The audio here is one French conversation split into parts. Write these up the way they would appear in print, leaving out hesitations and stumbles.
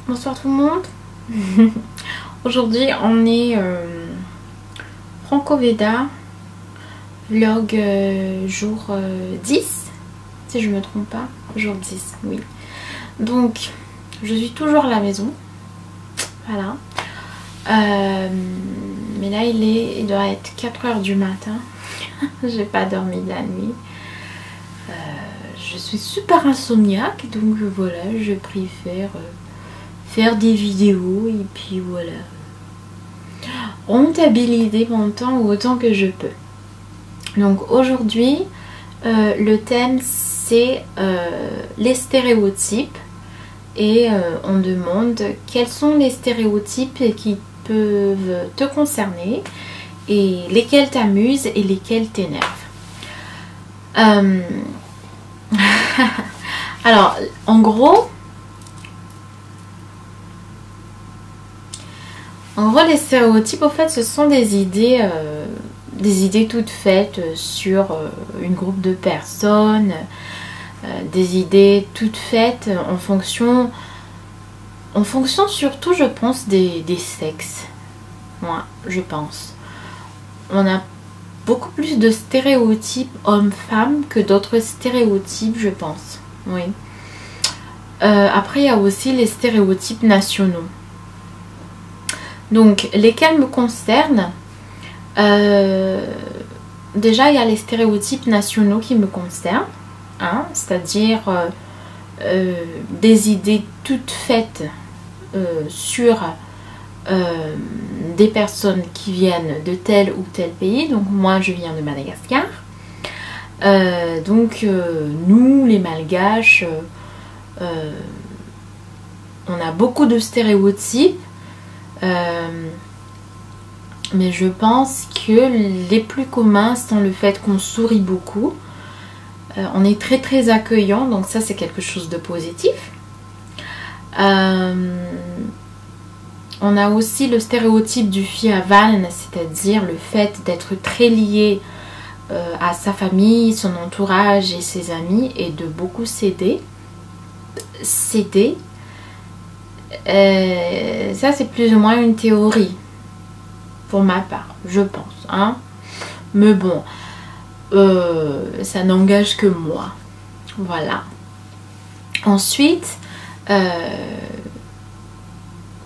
Bonsoir tout le monde. Aujourd'hui on est Franco Veda, vlog jour 10, si je me trompe pas, jour 10, oui. Donc je suis toujours à la maison, voilà. Mais là il doit être 4 h du matin. J'ai pas dormi de la nuit. Je suis super insomniaque, donc voilà, je préfère faire des vidéos et puis voilà, rentabiliser mon temps autant que je peux. Donc aujourd'hui le thème c'est les stéréotypes et on demande quels sont les stéréotypes qui peuvent te concerner et lesquels t'amusent et lesquels t'énervent. Alors en gros les stéréotypes, au fait, ce sont des idées toutes faites sur une groupe de personnes, des idées toutes faites en fonction surtout, je pense, des sexes. Moi, je pense. On a beaucoup plus de stéréotypes hommes-femmes que d'autres stéréotypes, je pense. Oui. Après, il y a aussi les stéréotypes nationaux. Donc, lesquels me concernent, déjà, il y a les stéréotypes nationaux qui me concernent, hein, c'est-à-dire des idées toutes faites sur des personnes qui viennent de tel ou tel pays. Donc, moi, je viens de Madagascar. Nous, les Malgaches, on a beaucoup de stéréotypes. Mais je pense que les plus communs sont le fait qu'on sourit beaucoup, on est très très accueillant, donc ça c'est quelque chose de positif. On a aussi le stéréotype du Fjavan, c'est-à-dire le fait d'être très lié à sa famille, son entourage et ses amis et de beaucoup céder. Ça c'est plus ou moins une théorie pour ma part, je pense, hein. Mais bon, ça n'engage que moi, voilà. Ensuite,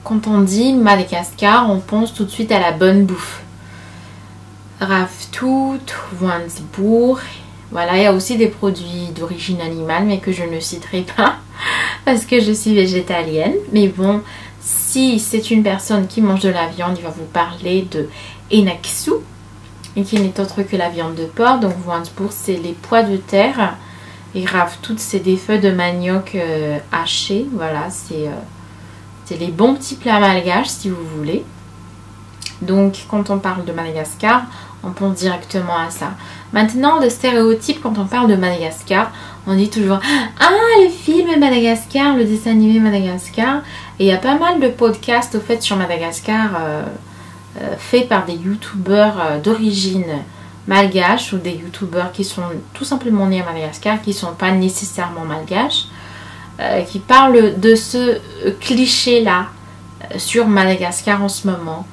quand on dit Madagascar, on pense tout de suite à la bonne bouffe. Raftout, Wansbourg. Voilà, il y a aussi des produits d'origine animale, mais que je ne citerai pas parce que je suis végétalienne. Mais bon, si c'est une personne qui mange de la viande, il va vous parler de Enaksu, et qui n'est autre que la viande de porc. Donc Wansbourg, c'est les pois de terre. Et Raftout, c'est des feuilles de manioc hachées. Voilà, c'est les bons petits plats malgaches, si vous voulez. Donc, quand on parle de Madagascar, on pense directement à ça. Maintenant, le stéréotype, quand on parle de Madagascar, on dit toujours « Ah, le film Madagascar, le dessin animé Madagascar ». Et il y a pas mal de podcasts, au fait, sur Madagascar, faits par des youtubeurs d'origine malgache ou des youtubeurs qui sont tout simplement nés à Madagascar, qui ne sont pas nécessairement malgaches, qui parlent de ce cliché-là sur Madagascar en ce moment.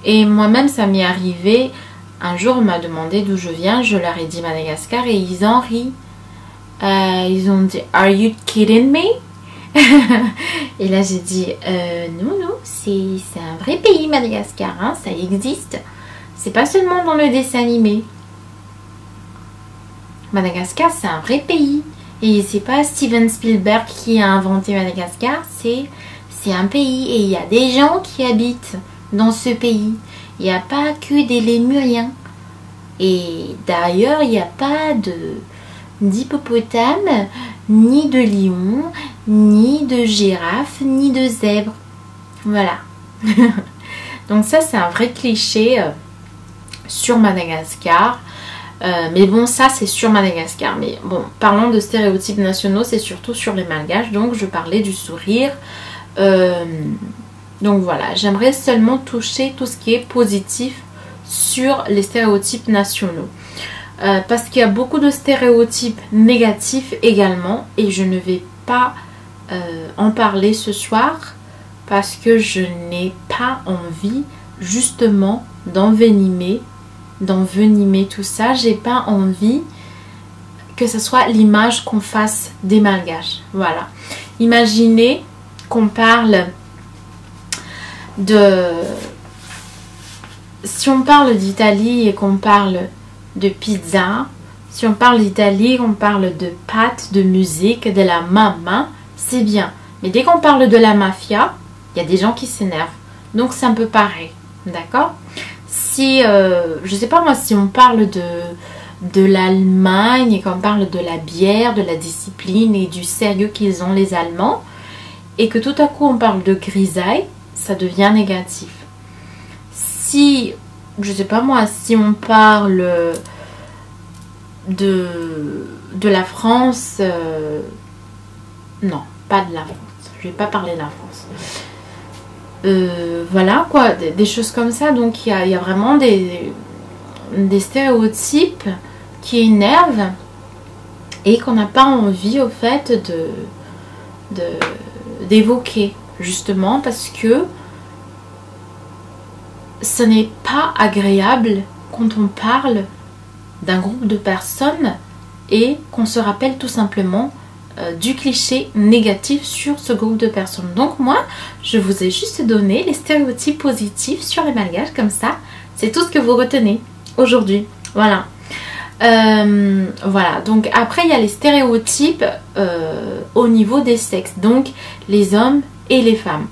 Et moi-même, ça m'est arrivé. Un jour, on m'a demandé d'où je viens. Je leur ai dit Madagascar et ils en rient. Ils ont dit « Are you kidding me ?» Et là, j'ai dit non, c'est un vrai pays, Madagascar. Hein, ça existe. C'est pas seulement dans le dessin animé. Madagascar, c'est un vrai pays. Et c'est pas Steven Spielberg qui a inventé Madagascar. C'est un pays. Et il y a des gens qui habitent dans ce pays. Il n'y a pas que des lémuriens. Et d'ailleurs, il n'y a pas d'hippopotame, ni de lion, ni de girafe, ni de zèbre. Voilà. Donc ça, c'est un vrai cliché sur Madagascar. Mais bon, ça, c'est sur Madagascar. Mais bon, parlons de stéréotypes nationaux, c'est surtout sur les Malgaches. Donc, je parlais du sourire. Donc voilà, j'aimerais seulement toucher tout ce qui est positif sur les stéréotypes nationaux. Parce qu'il y a beaucoup de stéréotypes négatifs également. Et je ne vais pas en parler ce soir. parce que je n'ai pas envie justement d'envenimer tout ça. J'ai pas envie que ce soit l'image qu'on fasse des Malgaches. Voilà. Imaginez qu'on parle de... Si on parle d'Italie et qu'on parle de pizza, si on parle d'Italie, qu'on parle de pâtes, de musique, de la mama, c'est bien. Mais dès qu'on parle de la mafia, il y a des gens qui s'énervent. Donc c'est un peu pareil. D'accord? Si, je sais pas moi, si on parle de l'Allemagne et qu'on parle de la bière, de la discipline et du sérieux qu'ils ont les Allemands, et que tout à coup on parle de grisaille, ça devient négatif. Si, je sais pas moi, si on parle de la France, non, pas de la France, je vais pas parler de la France. Voilà quoi, des choses comme ça. Donc il y a vraiment des stéréotypes qui énervent et qu'on n'a pas envie au fait d'évoquer, justement parce que ce n'est pas agréable quand on parle d'un groupe de personnes et qu'on se rappelle tout simplement du cliché négatif sur ce groupe de personnes. Donc moi, je vous ai juste donné les stéréotypes positifs sur les Malgaches, comme ça, c'est tout ce que vous retenez aujourd'hui. Voilà. Voilà. Donc après, il y a les stéréotypes au niveau des sexes, donc les hommes et les femmes.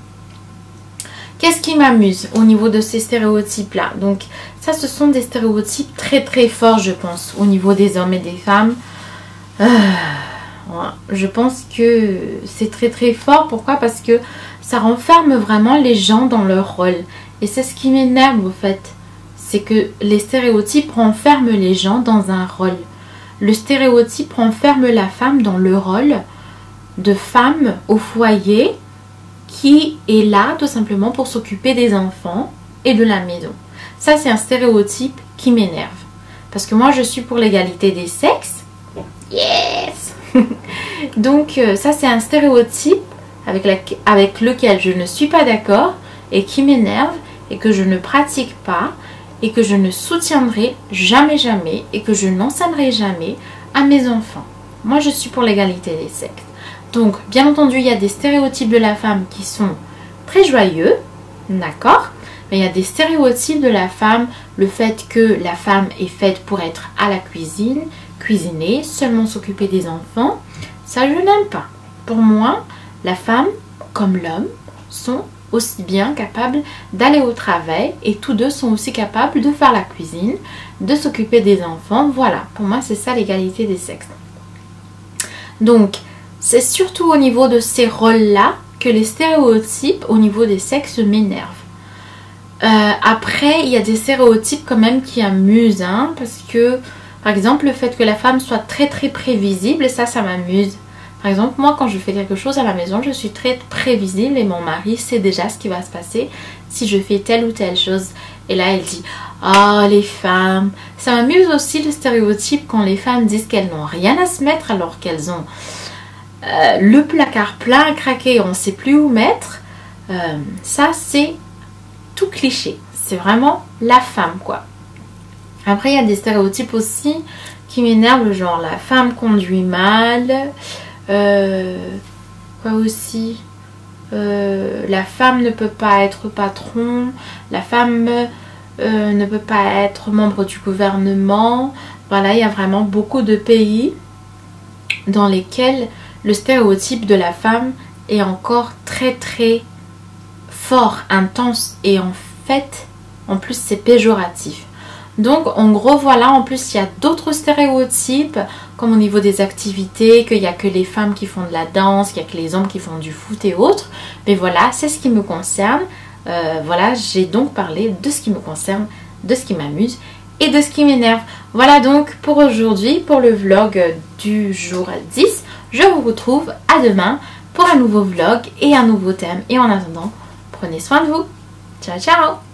Qu'est-ce qui m'amuse au niveau de ces stéréotypes-là? Donc ça, ce sont des stéréotypes très très forts, je pense, au niveau des hommes et des femmes. Je pense que c'est très très fort. Pourquoi? Parce que ça renferme vraiment les gens dans leur rôle. Et c'est ce qui m'énerve au fait. C'est que les stéréotypes renferment les gens dans un rôle. Le stéréotype renferme la femme dans le rôle de femme au foyer qui est là tout simplement pour s'occuper des enfants et de la maison. Ça, c'est un stéréotype qui m'énerve. Parce que moi, je suis pour l'égalité des sexes. Yes! Donc ça, c'est un stéréotype avec lequel je ne suis pas d'accord et qui m'énerve et que je ne pratique pas et que je ne soutiendrai jamais jamais et que je n'enseignerai jamais à mes enfants. Moi, je suis pour l'égalité des sexes. Donc, bien entendu, il y a des stéréotypes de la femme qui sont très joyeux, d'accord? Mais il y a des stéréotypes de la femme, le fait que la femme est faite pour être à la cuisine, cuisiner, seulement s'occuper des enfants, ça je n'aime pas. Pour moi, la femme comme l'homme sont aussi bien capables d'aller au travail et tous deux sont aussi capables de faire la cuisine, de s'occuper des enfants. Voilà, pour moi c'est ça l'égalité des sexes. Donc, c'est surtout au niveau de ces rôles-là que les stéréotypes au niveau des sexes m'énervent. Après, il y a des stéréotypes quand même qui amusent, hein, parce que, par exemple, le fait que la femme soit très très prévisible, ça m'amuse. Par exemple, moi, quand je fais quelque chose à la maison, je suis très prévisible et mon mari sait déjà ce qui va se passer si je fais telle ou telle chose. Et là, elle dit « Oh, les femmes !» Ça m'amuse aussi le stéréotype quand les femmes disent qu'elles n'ont rien à se mettre alors qu'elles ont le placard plein, craqué, on ne sait plus où mettre. Ça, c'est tout cliché. C'est vraiment la femme, quoi. Après, il y a des stéréotypes aussi qui m'énervent, genre la femme conduit mal. Quoi aussi, la femme ne peut pas être patron, la femme ne peut pas être membre du gouvernement. Voilà, il y a vraiment beaucoup de pays dans lesquels le stéréotype de la femme est encore très très fort, intense et en fait, en plus c'est péjoratif. Donc en gros voilà, en plus il y a d'autres stéréotypes comme au niveau des activités, qu'il n'y a que les femmes qui font de la danse, qu'il n'y a que les hommes qui font du foot et autres. Mais voilà, c'est ce qui me concerne. Voilà, j'ai donc parlé de ce qui me concerne, de ce qui m'amuse et de ce qui m'énerve. Voilà donc pour aujourd'hui, pour le vlog du jour 10. Je vous retrouve à demain pour un nouveau vlog et un nouveau thème. Et en attendant, prenez soin de vous. Ciao ciao!